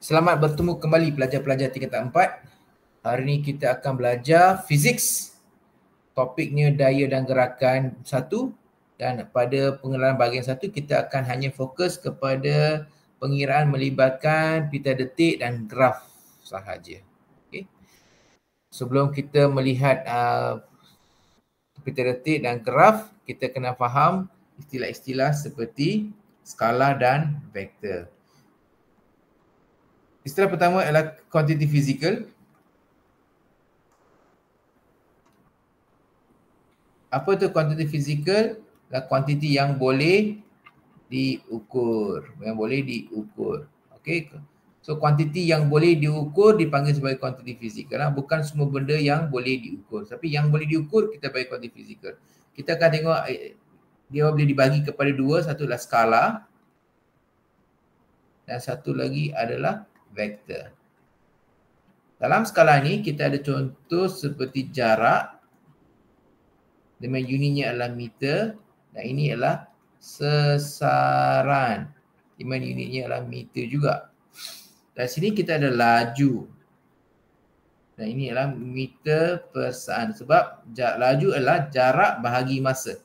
Selamat bertemu kembali pelajar-pelajar tingkatan 4. Hari ini kita akan belajar fizik. Topiknya daya dan gerakan 1, dan pada pengenalan bahagian 1 kita akan hanya fokus kepada pengiraan melibatkan pita detik dan graf sahaja. Okay. Sebelum kita melihat pita detik dan graf, kita kena faham istilah-istilah seperti skala dan vektor. Istilah pertama adalah kuantiti fizikal. Apa tu kuantiti fizikal? Adalah kuantiti yang boleh diukur. Okey. So kuantiti yang boleh diukur dipanggil sebagai kuantiti fizikal. Bukan semua benda yang boleh diukur. Tapi yang boleh diukur kita bagi kuantiti fizikal. Kita akan tengok dia boleh dibagi kepada dua. Satu adalah skala dan satu lagi adalah vektor. Dalam skala ni kita ada contoh seperti jarak, dengan unitnya adalah meter, dan ini adalah sesaran, di mana unitnya adalah meter juga. Dan sini kita ada laju, dan ini adalah meter per saat, sebab laju adalah jarak bahagi masa.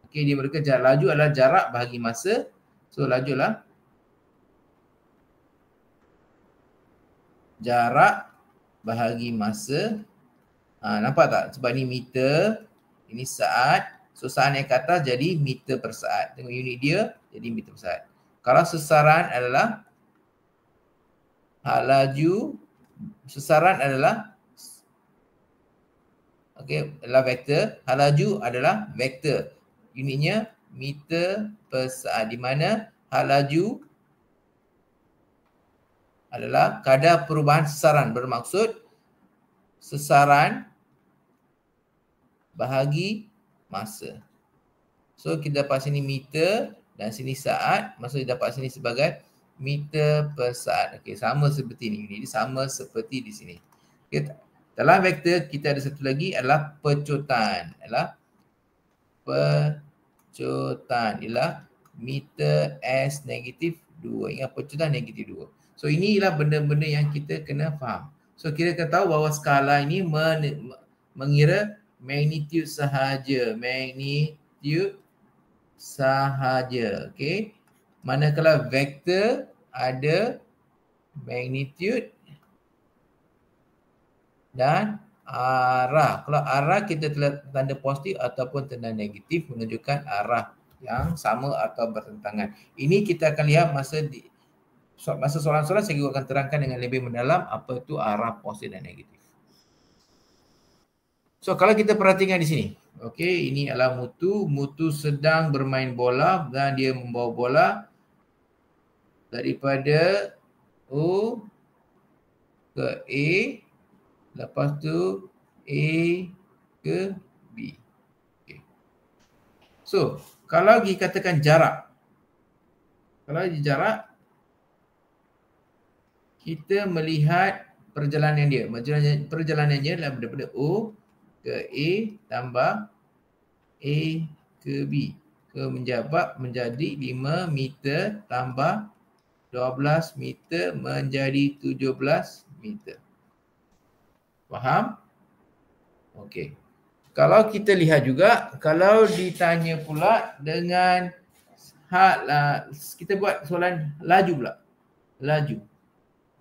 Okey, dia mereka laju adalah jarak bahagi masa. So laju adalah jarak bahagi masa. Nampak tak? Sebab ni meter, ini saat. So saat yang ke atas jadi meter per saat. Tengok unit dia jadi meter per saat. Kalau sesaran adalah laju, sesaran adalah adalah vektor. Laju adalah vektor. Unitnya meter per saat, di mana laju adalah kadar perubahan sesaran, bermaksud sesaran bahagi masa. So kita dapat sini meter dan sini saat, maksudnya dapat sini sebagai meter per saat. Okey, sama seperti ini. Ini sama seperti di sini. Okay. Dalam vektor kita ada satu lagi adalah pecotan. Ialah meter S negatif 2. Ingat pecotan negatif 2. So inilah benda-benda yang kita kena faham. So kita kena tahu bahawa skala ini mengira magnitude sahaja. Okey. Manakala vektor ada magnitude dan arah. Kalau arah kita telah tanda positif ataupun tanda negatif menunjukkan arah yang sama atau bertentangan. Ini kita akan lihat masa soalan-soalan saya juga akan terangkan dengan lebih mendalam apa itu arah positif dan negatif. So kalau kita perhatikan di sini, okey, ini adalah Mutu sedang bermain bola dan dia membawa bola daripada O ke A, lepas tu A ke B. Okay. So kalau dikatakan jarak, kita melihat perjalanan dia. Perjalanannya adalah daripada O ke A tambah A ke B. Menjabat menjadi 5 meter tambah 12 meter menjadi 17 meter. Faham? Okey. Kalau kita lihat juga, kalau ditanya pula dengan kita buat soalan laju pula.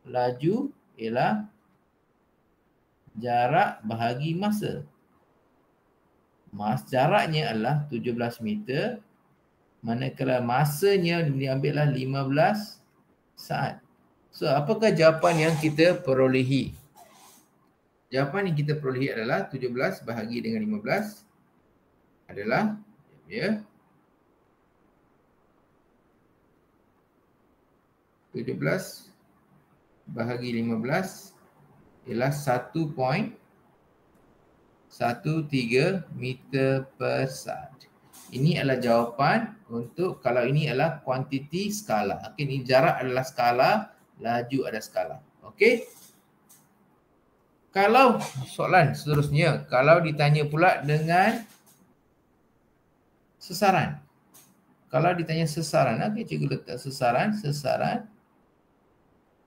Laju ialah jarak bahagi masa. Jaraknya adalah 17 meter, manakala masanya diambillah 15 saat. So apakah jawapan yang kita perolehi? Jawapan yang kita perolehi adalah 17 bahagi dengan 15 adalah 17 bahagi 15 ialah 1.13 meter per saat. Ini adalah jawapan untuk kalau ini adalah kuantiti skala. Okey, ini jarak adalah skala, laju adalah skala. Okey. Kalau soalan seterusnya, kalau ditanya pula dengan sesaran. Kalau ditanya sesaran, okey, cikgu letak sesaran.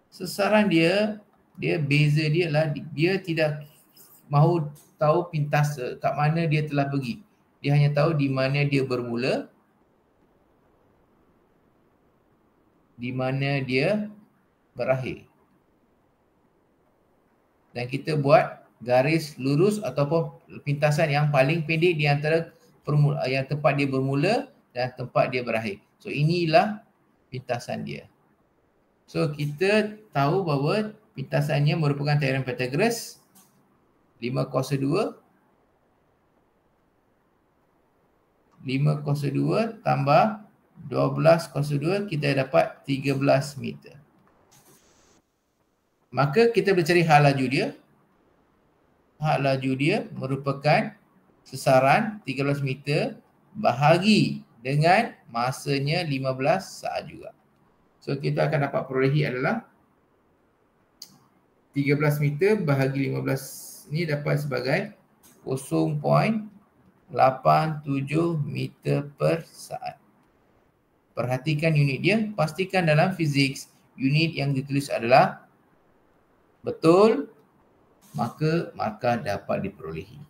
Sesaran dia beza dia lah dia tidak mahu tahu pintas kat mana dia telah pergi. Dia hanya tahu di mana dia bermula, di mana dia berakhir. Dan kita buat garis lurus ataupun pintasan yang paling pendek di antara yang tempat dia bermula dan tempat dia berakhir. So inilah pintasan dia. So kita tahu bahawa pintasannya merupakan teorem Pythagoras 5 kuasa 2 tambah 12 kuasa 2 kita dapat 13 meter. Maka kita boleh cari hal laju dia. Hal laju dia merupakan sesaran 13 meter bahagi dengan masanya 15 saat juga. So kita akan dapat perolehi adalah 13 meter bahagi 15 ni dapat sebagai 0.87 meter per saat. Perhatikan unit dia, pastikan dalam fiziks unit yang ditulis adalah betul, maka markah dapat diperolehi.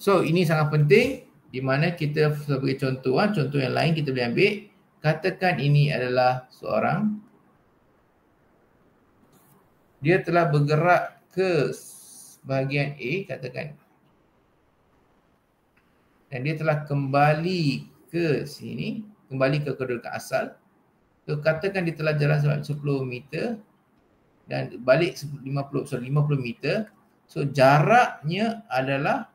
So ini sangat penting di mana kita sebagai contoh yang lain kita boleh ambil. Katakan ini adalah seorang, dia telah bergerak ke bahagian A, katakan, dan dia telah kembali ke sini, kembali ke kedudukan asal. So katakan dia telah jalan selama 10 meter dan balik 50 meter. So jaraknya adalah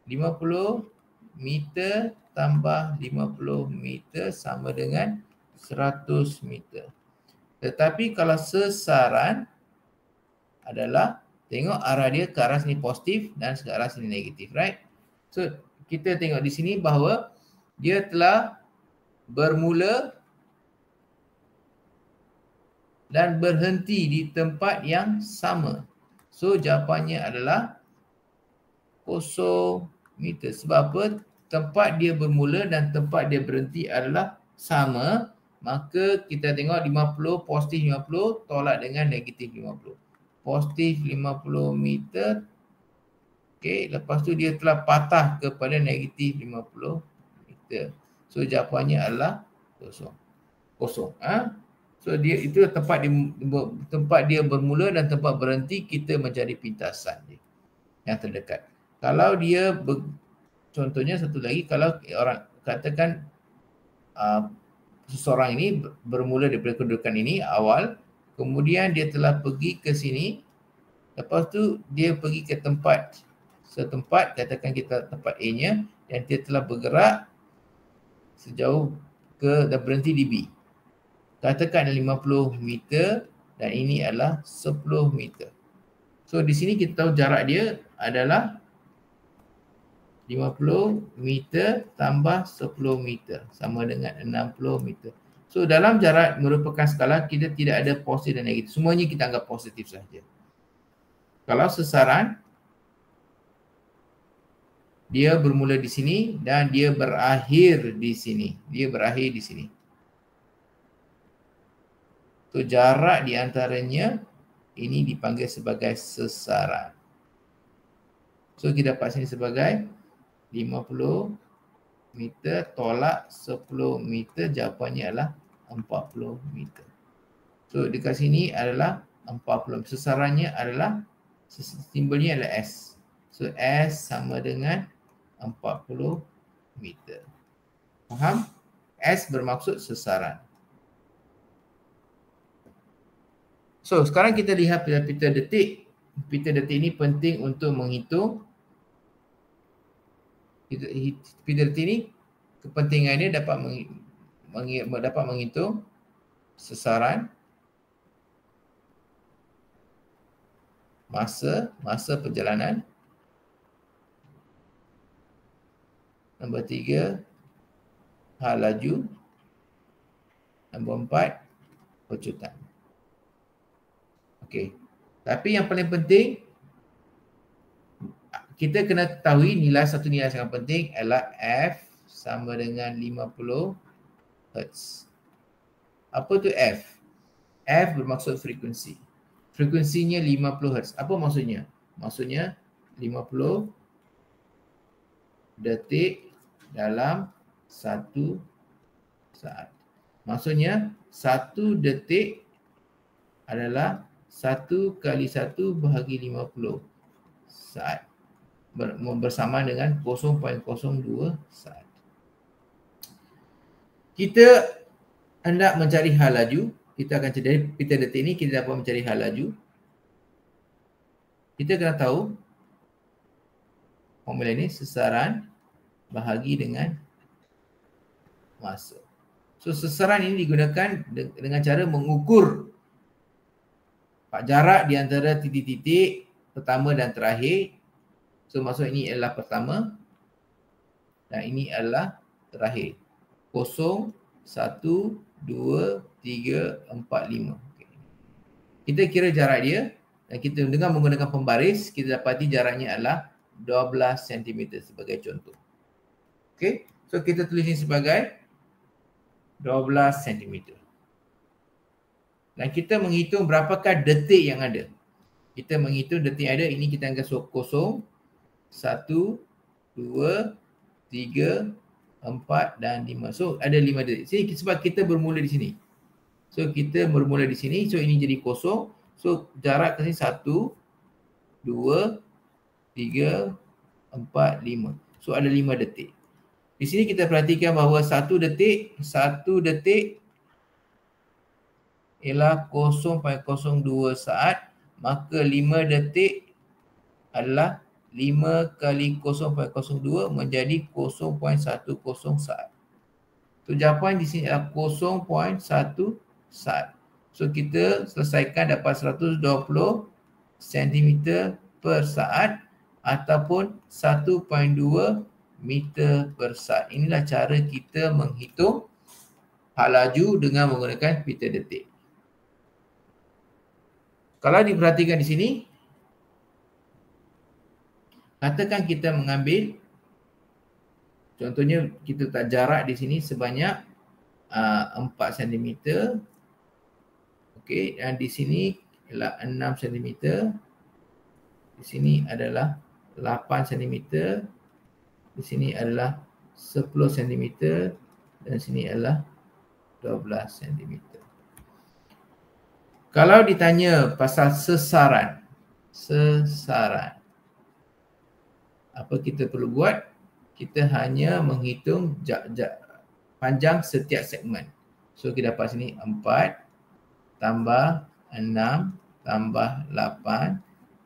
50 meter tambah 50 meter sama dengan 100 meter. Tetapi kalau sesaran adalah, tengok arah dia ke arah sini positif dan ke arah sini negatif, right? So kita tengok di sini bahawa dia telah bermula dan berhenti di tempat yang sama. So jawapannya adalah 0 meter. Sebab apa? Tempat dia bermula dan tempat dia berhenti adalah sama. Maka kita tengok 50, positif 50 tolak dengan negatif 50. Positif 50 meter. Okey, lepas tu dia telah patah kepada negatif 50 meter. So jawapannya adalah kosong. So dia itu tempat dia bermula dan tempat berhenti kita mencari pintasan dia yang terdekat. Kalau dia contohnya satu lagi, kalau orang katakan seseorang ini bermula daripada kedudukan ini awal, kemudian dia telah pergi ke sini, lepas tu dia pergi ke setempat, katakan kita tempat A-nya, dan dia telah bergerak sejauh dan berhenti di B. Katakan 50 meter dan ini adalah 10 meter. So di sini kita tahu jarak dia adalah 50 meter tambah 10 meter sama dengan 60 meter. So dalam jarak merupakan skala, kita tidak ada positif dan negatif. Semuanya kita anggap positif saja. Kalau sesaran, dia bermula di sini dan dia berakhir di sini. So jarak di antaranya ini dipanggil sebagai sesaran. So kita dapat sini sebagai 50 meter tolak 10 meter, jawapannya adalah 40 meter. So dekat sini adalah 40. Sesarannya adalah, simbolnya adalah S. So S sama dengan 40 meter. Faham? S bermaksud sesaran. So sekarang kita lihat pita detik. Pita detik ini penting untuk menghitung. Pita detik ini kepentingannya dapat menghitung sesaran, masa perjalanan. Nombor 3, hal laju. Nombor 4, pecutan. Okey. Tapi yang paling penting, kita kena ketahui satu nilai sangat penting adalah F sama dengan 50 Hz. Apa tu F? F bermaksud frekuensi. Frekuensinya 50 Hz. Apa maksudnya? Maksudnya 50 detik dalam 1 saat. Maksudnya 1 detik adalah 1 kali 1 bahagi 50 saat. Bersama dengan 0.02 saat. Kita hendak mencari hal laju. Kita akan dari pita detik ini kita dapat mencari hal laju. Kita kena tahu formula ini sesaran bahagi dengan masa. So sesaran ini digunakan dengan cara mengukur jarak di antara titik-titik pertama dan terakhir. So maksud ini adalah pertama dan ini adalah terakhir. 0, 1, 2, 3, 4, 5. Okay. Kita kira jarak dia dan kita dengan menggunakan pembaris, kita dapati jaraknya adalah 12 cm sebagai contoh. Okey, so kita tulis ini sebagai 12 cm. Dan kita menghitung berapakah detik yang ada. Kita menghitung detik yang ada, ini kita angkat 0, 1, 2, 3, 4 dan 5. So ada 5 detik. Sebab kita bermula di sini. So kita bermula di sini. So ini jadi 0. So jarak ke sini 1, 2, 3, 4, 5. So ada 5 detik. Di sini kita perhatikan bahawa 1 detik ialah 0.02 saat. Maka 5 detik adalah 5 kali 0.02 menjadi 0.10 saat. So jawapan di sini adalah 0.1 saat. So kita selesaikan dapat 120 cm per saat ataupun 1.2 meter per saat. Inilah cara kita menghitung hal laju dengan menggunakan pita detik. Kalau diperhatikan di sini, katakan kita mengambil, contohnya kita letak jarak di sini sebanyak 4 cm. Okey, dan di sini adalah 6 cm. Di sini adalah 8 cm. Di sini adalah 10 cm dan sini adalah 12 cm. Kalau ditanya pasal sesaran, apa kita perlu buat? Kita hanya menghitung panjang setiap segmen. So kita dapat sini 4 tambah 6 tambah 8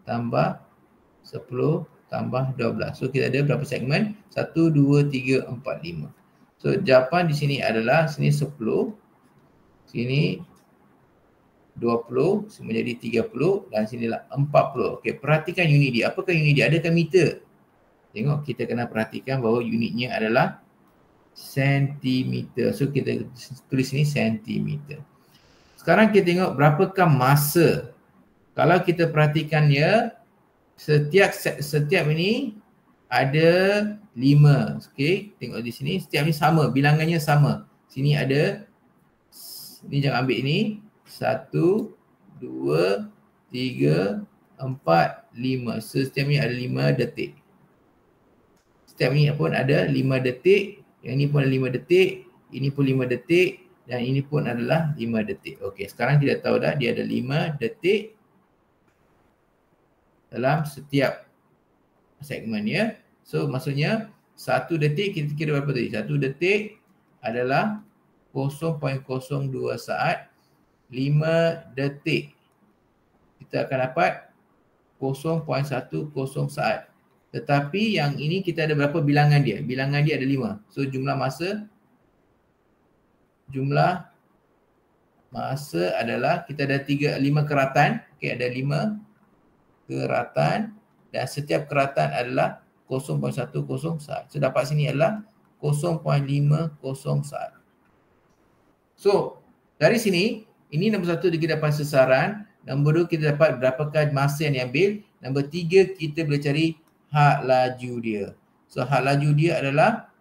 tambah 10 tambah 12. So kita ada berapa segmen? 1, 2, 3, 4, 5. So jawapan di sini adalah sini 10, sini 20, menjadi 30 dan sinilah 40. Okey, perhatikan unit dia. Apakah unit dia? Adakah meter? Tengok, kita kena perhatikan bahawa unitnya adalah sentimeter. So kita tulis ni sentimeter. Sekarang kita tengok berapakah masa. Kalau kita perhatikannya, setiap ini ada 5. Okey, tengok di sini setiap ni sama, bilangannya sama. Sini ada, ni jangan ambil ini. 1, 2, 3, 4, 5. So setiap ni ada 5 detik. Setiap ni pun ada 5 detik. Yang ni pun ada 5 detik. Ini pun 5 detik. Dan ini pun adalah 5 detik. Okey, sekarang kita tahu dah dia ada 5 detik dalam setiap segmen ya. So maksudnya 1 detik kita kira berapa tadi? 1 detik adalah 0.02 saat. 5 detik kita akan dapat 0.10 saat. Tetapi yang ini kita ada berapa bilangan dia? Bilangan dia ada 5. So jumlah masa adalah kita ada 5 keratan. Okey, ada 5 keratan dan setiap keratan adalah 0.10 saat. So dapat sini adalah 0.50 saat. So dari sini ini nombor 1 kita dapat sesaran, nombor 2 kita dapat berapakah masa yang diambil, nombor 3 kita boleh cari hak laju dia. So hak laju dia adalah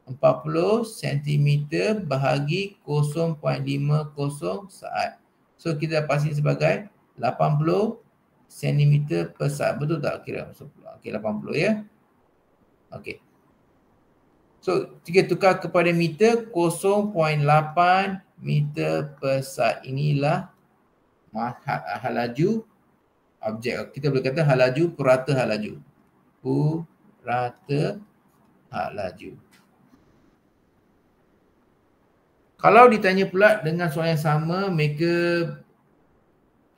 40 cm bahagi 0.50 saat. So kita pasti sebagai 80 cm per saat. Betul tak kira? Okey, 80 ya. Okey. So kita tukar kepada meter, 0.8 meter per saat. Inilah hal laju objek. Kita boleh kata hal laju, purata hal laju. Purata hal laju. Kalau ditanya pula dengan soalan yang sama, mereka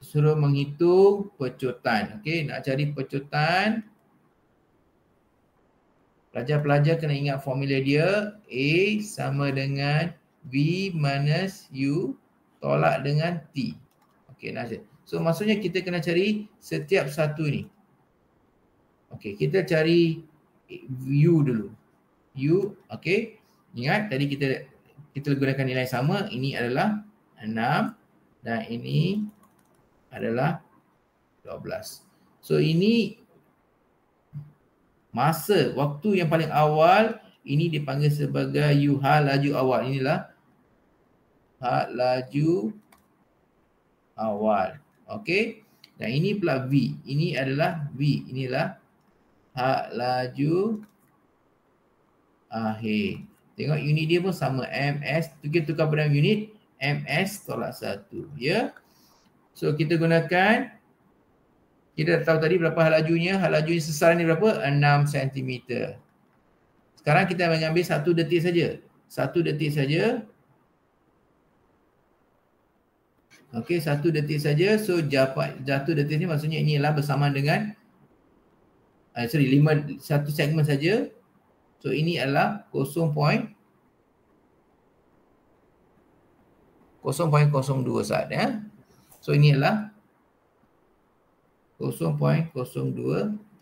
suruh menghitung pecutan. Okey, nak cari pecutan, pelajar-pelajar kena ingat formula dia. A sama dengan V minus U tolak dengan T. Okey, nak cari. So maksudnya kita kena cari setiap satu ni. Okey, kita cari U dulu. U, okey. Ingat tadi kita gunakan nilai sama. Ini adalah 6 dan ini adalah 12. So ini masa, waktu yang paling awal, ini dipanggil sebagai U, hal laju awal. Inilah hal laju awal. Okey. Dan ini pula V. Ini adalah V. Inilah hal laju akhir. Tengok unit dia pun sama, MS. Kita tukar pada unit, MS tolak 1. Ya. So kita gunakan, kita dah tahu tadi berapa hal lajunya. Hal lajunya sesaran ni berapa? 6 cm. Sekarang kita mengambil 1 detik saja. 1 detik saja. Okey, 1 detik saja. So jatuh detik ni maksudnya ini adalah bersamaan dengan 1 segmen saja. So ini adalah 0.02 saat ya. So ini adalah 0.02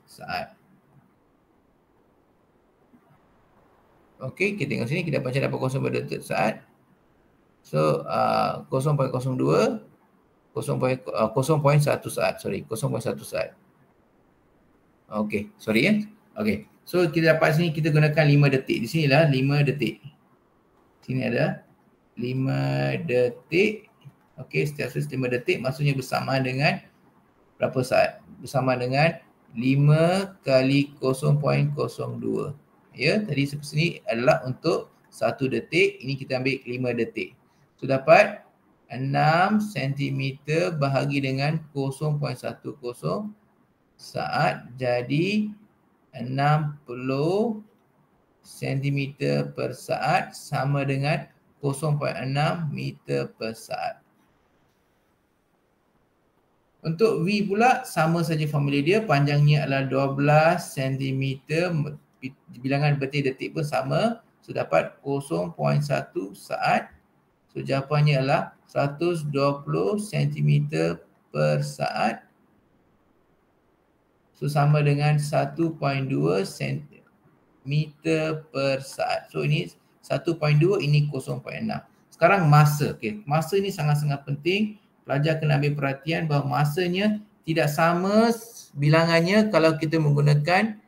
saat. Okey, kita tengok sini, kita baca dapat 0.2 saat. So 0.02 0.1 saat, 0.1 saat. Okey, sorry ya. Okey. So kita dapat sini, kita gunakan 5 detik. Di sinilah 5 detik. Sini ada 5 detik. Okey, setiap 5 detik maksudnya bersamaan dengan berapa saat? Bersamaan dengan 5 kali 0.02. Ya, tadi seperti sini adalah untuk 1 detik. Ini kita ambil 5 detik. So dapat 6 cm bahagi dengan 0.10 saat, jadi 60 cm per saat sama dengan 0.6 meter per saat. Untuk V pula sama saja formula dia, panjangnya adalah 12 cm, bilangan detik pun sama. So dapat 0.1 saat. So jawapannya adalah 120 cm per saat. So sama dengan 1.2 cm per saat. So ini 1.2, ini 0.6. Sekarang masa. Okay. Masa ni sangat-sangat penting. Pelajar kena ambil perhatian bahawa masanya tidak sama bilangannya kalau kita menggunakan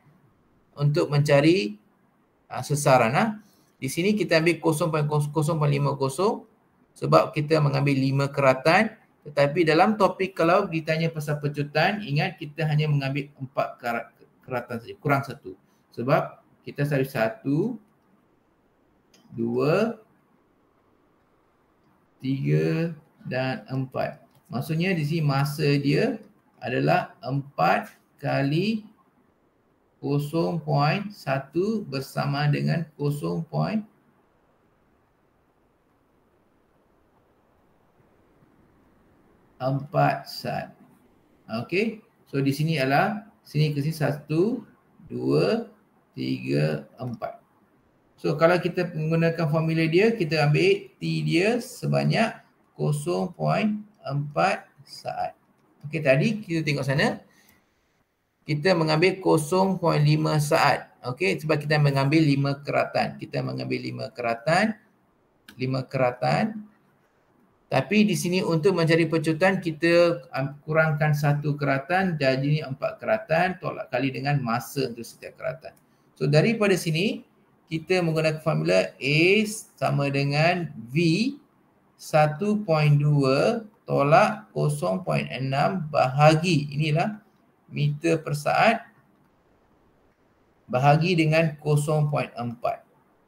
untuk mencari sesaran. Di sini kita ambil 0.50 sebab kita mengambil 5 keratan. Tetapi dalam topik kalau ditanya pasal pecutan, ingat kita hanya mengambil 4 keratan saja, kurang 1. Sebab kita cari 1, 2, 3 dan 4. Maksudnya di sini masa dia adalah 4 kali 0.1 bersama dengan 0.4 saat. Okey. So di sini adalah sini ke sini 1, 2, 3, 4. So kalau kita menggunakan formula dia, kita ambil T dia sebanyak 0.4 saat. Okey, tadi kita tengok sana. Kita mengambil 0.5 saat. Okey, sebab kita mengambil 5 keratan. Kita mengambil 5 keratan. Tapi di sini untuk mencari pecutan kita kurangkan 1 keratan, jadi 4 keratan tolak kali dengan masa untuk setiap keratan. So daripada sini kita menggunakan formula A sama dengan V 1.2 tolak 0.6 bahagi, inilah meter per saat bahagi dengan 0.4.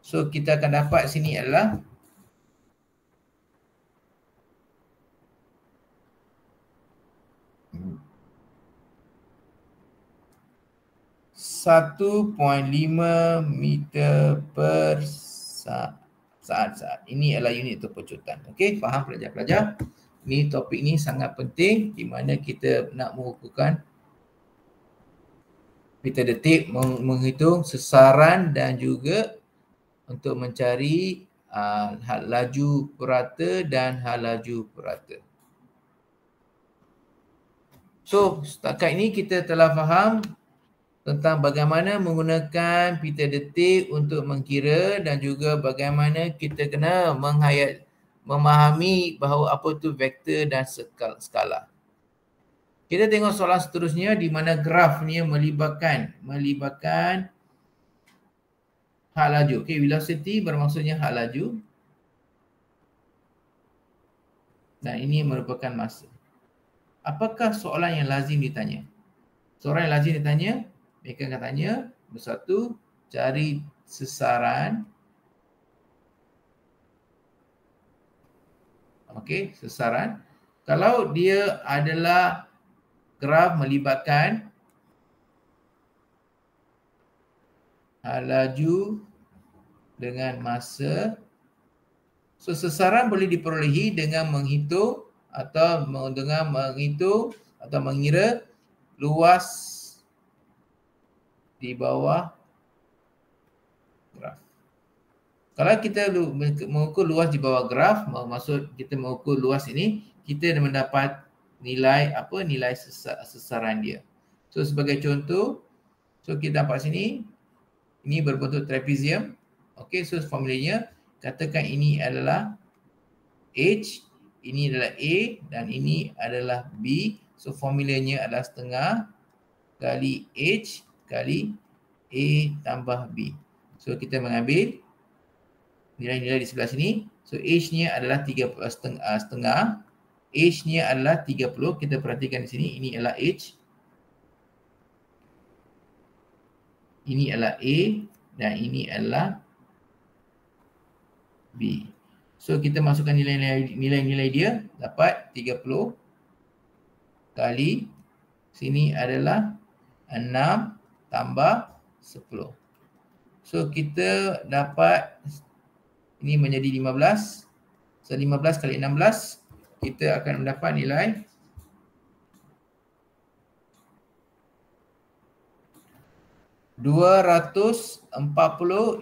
So kita akan dapat sini adalah 1.5 meter per saat. Ini adalah unit terpecutan. Okey, faham pelajar-pelajar? Ini topik ni sangat penting di mana kita nak mengukurkan meter detik, menghitung sesaran dan juga untuk mencari hal laju purata dan hal laju purata. So, setakat ini kita telah faham tentang bagaimana menggunakan meter detik untuk mengkira dan juga bagaimana kita kena memahami bahawa apa tu vektor dan skala. Kita tengok soalan seterusnya di mana graf ni melibatkan hal laju. Okay, velocity bermaksudnya hal laju. Dan ini merupakan masa. Apakah soalan yang lazim ditanya? Soalan yang lazim ditanya, mereka akan tanya, bersatu, cari sesaran. Okey, sesaran. Kalau dia adalah graf melibatkan hal laju dengan masa, so sesaran boleh diperolehi dengan menghitung atau mengira luas di bawah graf. Kalau kita mengukur luas di bawah graf, maksud kita mengukur luas ini, kita mendapat nilai sesaran dia. So sebagai contoh, so kita dapat sini, ini berbentuk trapezium. Okey, so formulanya katakan ini adalah H, ini adalah A dan ini adalah B. So formulanya adalah setengah kali H kali A tambah B. So kita mengambil nilai-nilai di sebelah sini. So H-nya adalah 30 setengah. H-nya adalah 30. Kita perhatikan di sini, ini adalah H. Ini adalah A dan ini adalah B. So kita masukkan nilai-nilai dia, dapat 30 kali sini adalah 6 tambah 10. So kita dapat ini menjadi 15. So 15 kali 16 kita akan mendapat nilai 240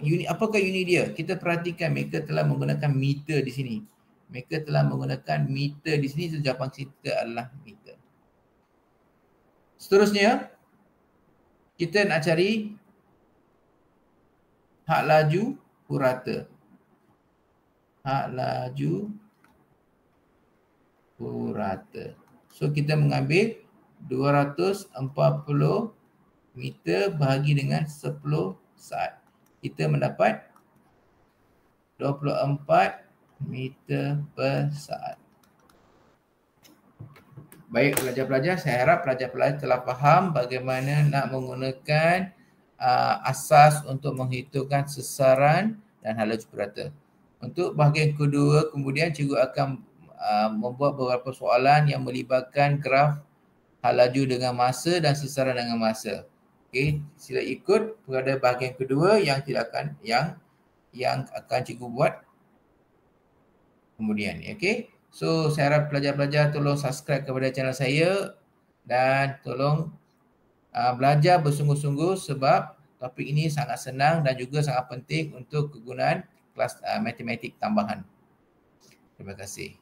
unit. Apakah unit dia? Kita perhatikan mereka telah menggunakan meter di sini. Mereka telah menggunakan meter di sini, so jawapan kita adalah meter. Seterusnya, kita nak cari hak laju purata. Hak laju purata. So kita mengambil 240 meter bahagi dengan 10 saat. Kita mendapat 24 meter per saat. Baik pelajar-pelajar, saya harap pelajar-pelajar telah faham bagaimana nak menggunakan asas untuk menghitungkan sesaran dan hal laju purata. Untuk bahagian kedua, kemudian cikgu akan membuat beberapa soalan yang melibatkan graf hal laju dengan masa dan sesaran dengan masa. Okey, sila ikut pada bahagian kedua yang akan cikgu buat kemudian. Okey. So saya harap pelajar-pelajar tolong subscribe kepada channel saya dan tolong belajar bersungguh-sungguh sebab topik ini sangat senang dan juga sangat penting untuk kegunaan kelas matematik tambahan. Terima kasih.